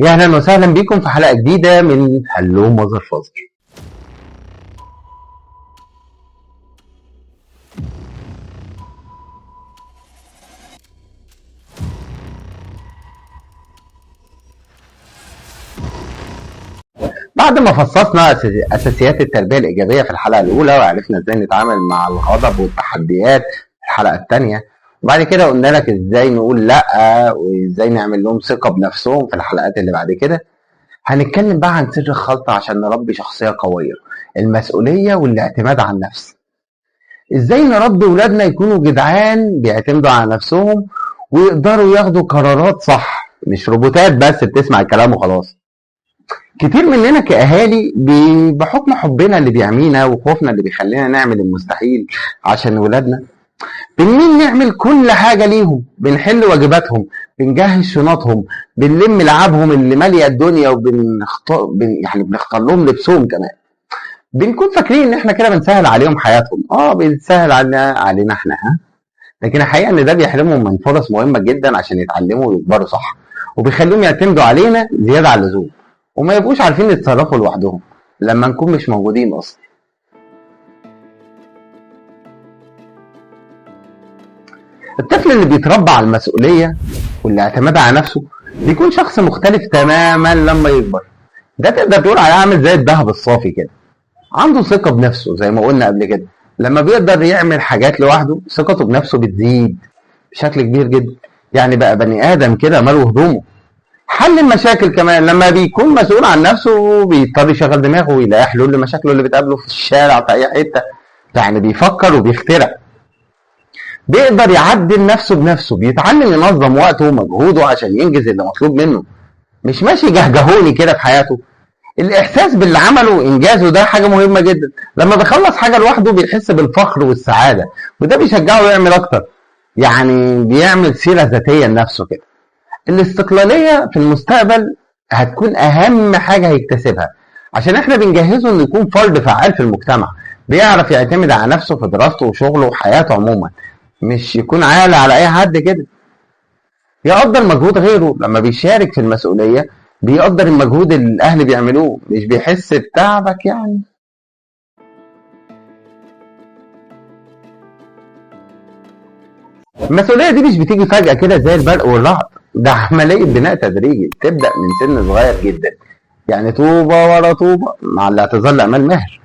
يا اهلا وسهلا بيكم في حلقه جديده من هلو ماذر فازر. بعد ما فصصنا اساسيات التربيه الايجابيه في الحلقه الاولى وعرفنا ازاي نتعامل مع الغضب والتحديات في الحلقه الثانيه، وبعد كده قلنا لك ازاي نقول لا وازاي نعمل لهم ثقه بنفسهم في الحلقات اللي بعد كده، هنتكلم بقى عن سر الخلطه عشان نربي شخصيه قويه: المسؤوليه والاعتماد على النفس. ازاي نربي ولادنا يكونوا جدعان بيعتمدوا على نفسهم ويقدروا ياخدوا قرارات صح، مش روبوتات بس بتسمع الكلام وخلاص. كتير مننا كأهالي بحكم حبنا اللي بيعمينا وخوفنا اللي بيخلينا نعمل المستحيل عشان ولادنا بنميل نعمل كل حاجة ليهم، بنحل واجباتهم، بنجهز شنطهم، بنلم لعابهم اللي مالية الدنيا بنختار لهم لبسهم كمان. بنكون فاكرين ان احنا كده بنسهل عليهم حياتهم، بنسهل علينا احنا، لكن الحقيقه ان ده بيحرمهم من فرص مهمه جدا عشان يتعلموا ويكبروا صح، وبيخليهم يعتمدوا علينا زياده عن اللزوم وما يبقوش عارفين يتصرفوا لوحدهم لما نكون مش موجودين اصلا. الطفل اللي بيتربى على المسؤوليه والاعتماد على نفسه بيكون شخص مختلف تماما لما يكبر. ده تقدر تقول عليه عامل زي الذهب الصافي كده، عنده ثقة بنفسه زي ما قلنا قبل كده. لما بيقدر يعمل حاجات لوحده ثقته بنفسه بتزيد بشكل كبير جدا، يعني بقى بني آدم كده ماله هدومه. حل المشاكل كمان لما بيكون مسؤول عن نفسه بيضطر يشغل دماغه ويلاقي حلول لمشاكله اللي بتقابله في الشارع في أي حتة، يعني بيفكر وبيخترع. بيقدر يعدل نفسه بنفسه، بيتعلم ينظم وقته ومجهوده عشان ينجز اللي مطلوب منه، مش ماشي جهجهوني كده في حياته. الاحساس باللي عمله وانجازه ده حاجه مهمه جدا. لما بيخلص حاجه لوحده بيحس بالفخر والسعاده، وده بيشجعه يعمل اكتر، يعني بيعمل سيره ذاتيه لنفسه كده. الاستقلاليه في المستقبل هتكون اهم حاجه هيكتسبها، عشان احنا بنجهزه انه يكون فرد فعال في المجتمع، بيعرف يعتمد على نفسه في دراسته وشغله وحياته عموما، مش يكون عالة على اي حد كده. يقدر مجهود غيره لما بيشارك في المسؤوليه، بيقدر المجهود اللي الاهل بيعملوه، مش بيحس بتعبك يعني. المسؤوليه دي مش بتيجي فجاه كده زي البرق والرعد، ده عمليه بناء تدريجي بتبدا من سن صغير جدا، يعني طوبه ورا طوبه مع الاعتذار لامال مهر.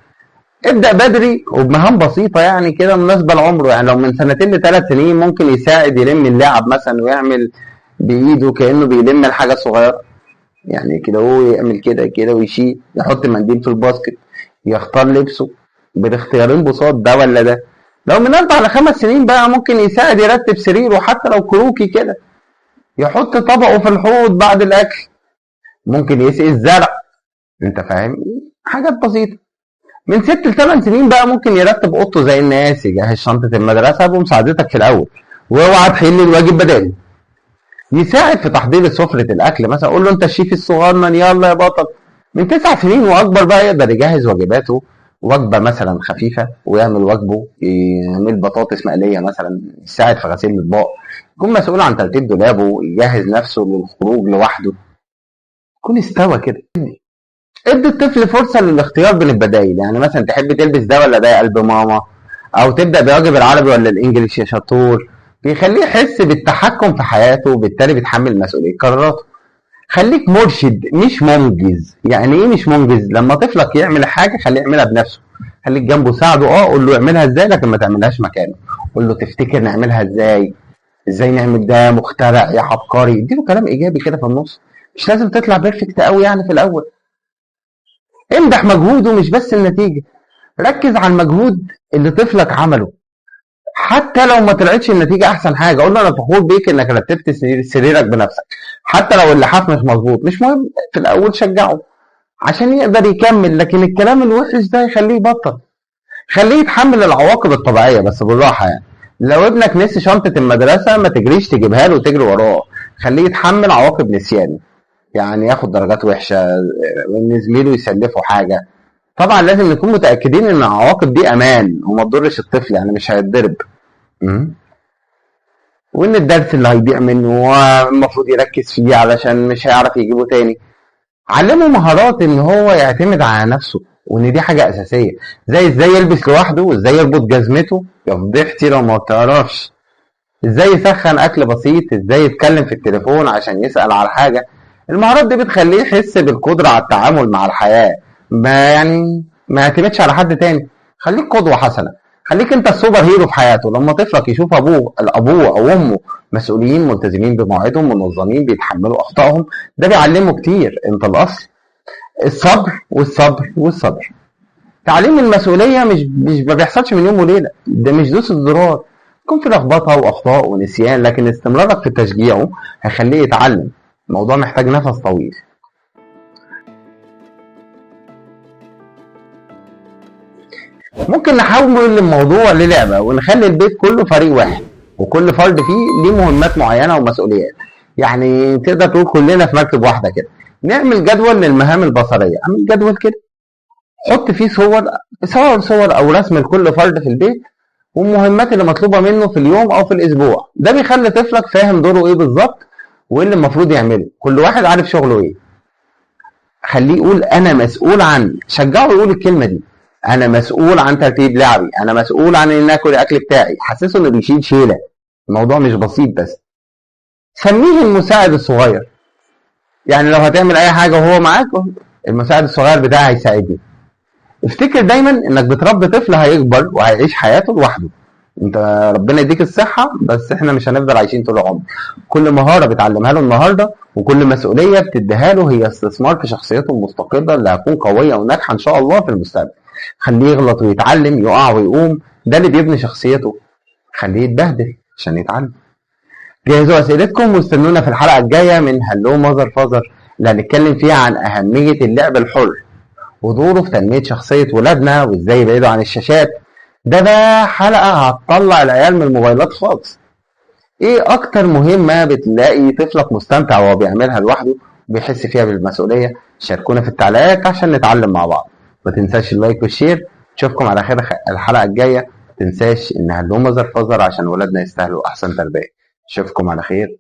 ابدا بدري وبمهام بسيطه يعني كده مناسبه لعمره، يعني لو من 2 ل3 سنين ممكن يساعد يلم اللعب مثلا ويعمل بايده كانه بيلم الحاجه صغيره، يعني كده هو يعمل كده كده ويشيل، يحط منديل في الباسكت، يختار لبسه بالاختيارين بساط ده ولا ده. لو من 4 ل5 سنين بقى ممكن يساعد يرتب سريره حتى لو كروكي كده، يحط طبقه في الحوض بعد الاكل، ممكن يسقي الزرع، انت فاهم، حاجات بسيطه. من 6 ل8 سنين بقى ممكن يرتب اوضته زي الناس، يجهز شنطه المدرسه بمساعدتك في الاول، واوعى تحل الواجب بدالي. يساعد في تحضير سفرة الأكل مثلا، قول له أنت الشيف الصغنن يلا يا بطل. من 9 سنين وأكبر بقى يقدر يجهز وجباته، وجبة مثلا خفيفة ويعمل واجبه، يعمل بطاطس مقلية مثلا، يساعد في غسيل الأطباق، يكون مسؤول عن ترتيب دولابه، يجهز نفسه للخروج لوحده، يكون استوى كده. ادي الطفل فرصة للاختيار بين البدايل، يعني مثلا تحب تلبس ده ولا ده يا قلب ماما، او تبدأ بواجب العربي ولا الانجليش يا شطور. بيخليه يحس بالتحكم في حياته وبالتالي بيتحمل مسؤولية قراراته. خليك مرشد مش منجز. يعني ايه مش منجز؟ لما طفلك يعمل حاجة خليه يعملها بنفسه، خليك جنبه ساعده، قول له اعملها ازاي لكن ما تعملهاش مكانه. قول له تفتكر نعملها ازاي، ازاي نعمل ده مخترع يا عبقري، اديله كلام ايجابي كده في النص، مش لازم تطلع بيرفكت قوي يعني في الاول. امدح مجهوده مش بس النتيجة، ركز على المجهود اللي طفلك عمله حتى لو ما طلعتش النتيجة أحسن حاجة. قول له أنا فخور بيك إنك رتبت سريرك بنفسك، حتى لو اللحاف مش مظبوط مش مهم، في الأول شجعه عشان يقدر يكمل، لكن الكلام الوحش ده يخليه يبطل. خليه يتحمل العواقب الطبيعية بس بالراحة، يعني لو ابنك نسي شنطة المدرسة ما تجريش تجيبها له وتجري وراه، خليه يتحمل عواقب نسيانه، يعني ياخد درجات وحشة، إن زميله يسلفه حاجة. طبعا لازم نكون متأكدين إن العواقب دي أمان وما تضرش الطفل، يعني مش هيتضرب. وان الدرس اللي هيضيع منه المفروض يركز فيه علشان مش هيعرف يجيبه تاني. علمه مهارات ان هو يعتمد على نفسه، وان دي حاجة اساسية، زي ازاي يلبس لوحده، وازاي يربط جزمته، يا فضيحتي لو ما بتعرفش. ازاي يسخن اكل بسيط، ازاي يتكلم في التليفون عشان يسأل على حاجة. المهارات دي بتخليه يحس بالقدرة على التعامل مع الحياة، ما يعتمدش على حد تاني. خليك قدوة حسنة، خليك انت السوبر هيرو في حياته. لما طفلك يشوف ابوه او امه مسؤولين، ملتزمين بمواعيدهم، منظمين، بيتحملوا اخطائهم، ده بيعلمه كتير. انت الاصل. الصبر والصبر والصبر. تعليم المسؤولية مش ما بيحصلش من يوم وليلة، ده مش دوس الزرار. يكون في لخبطة واخطاء ونسيان، لكن استمرارك في تشجيعه هيخليه يتعلم. الموضوع محتاج نفس طويل. ممكن نحول الموضوع للعبة ونخلي البيت كله فريق واحد، وكل فرد فيه ليه مهمات معينة ومسؤوليات. يعني تقدر تقول كلنا في مركب واحدة كده. نعمل جدول للمهام البصرية، اعمل جدول كده، حط فيه صور او رسم لكل فرد في البيت، والمهمات اللي مطلوبة منه في اليوم او في الاسبوع. ده بيخلي طفلك فاهم دوره ايه بالظبط، وايه اللي المفروض يعمله. كل واحد عارف شغله ايه. خليه يقول انا مسؤول عن، شجعه يقول الكلمه دي. انا مسؤول عن ترتيب لعبي، انا مسؤول عن ان اكل الاكل بتاعي. حسسه انه بيشيل شيله، الموضوع مش بسيط. بس سميه المساعد الصغير. يعني لو هتعمل اي حاجه وهو معاك، المساعد الصغير بتاعي هيساعدني. افتكر دايما انك بتربي طفل هيكبر وهيعيش حياته لوحده. انت ربنا يديك الصحة، بس احنا مش هنفضل عايشين طول العمر. كل مهارة بتعلمها له النهاردة، وكل مسؤولية بتديها له، هي استثمار في شخصيته المستقلة اللي هتكون قوية وناجحة ان شاء الله في المستقبل. خليه يغلط ويتعلم، يقع ويقوم، ده اللي بيبني شخصيته. خليه يتبهدل عشان يتعلم. جهزوا اسئلتكم واستنونا في الحلقة الجاية من هلو ماذر فازر، اللي هنتكلم فيها عن أهمية اللعب الحر ودوره في تنمية شخصية ولادنا، وازاي يبعدوا عن الشاشات. ده حلقة هتطلع العيال من الموبايلات خالص. ايه اكتر مهمة بتلاقي طفلك مستمتع وهو بيعملها لوحده وبيحس فيها بالمسؤولية؟ شاركونا في التعليقات عشان نتعلم مع بعض. ما تنساش اللايك والشير. اشوفكم على خير الحلقة الجاية. ما تنساش ان هلو ماذر فازر عشان ولادنا يستاهلوا احسن تربية. اشوفكم على خير.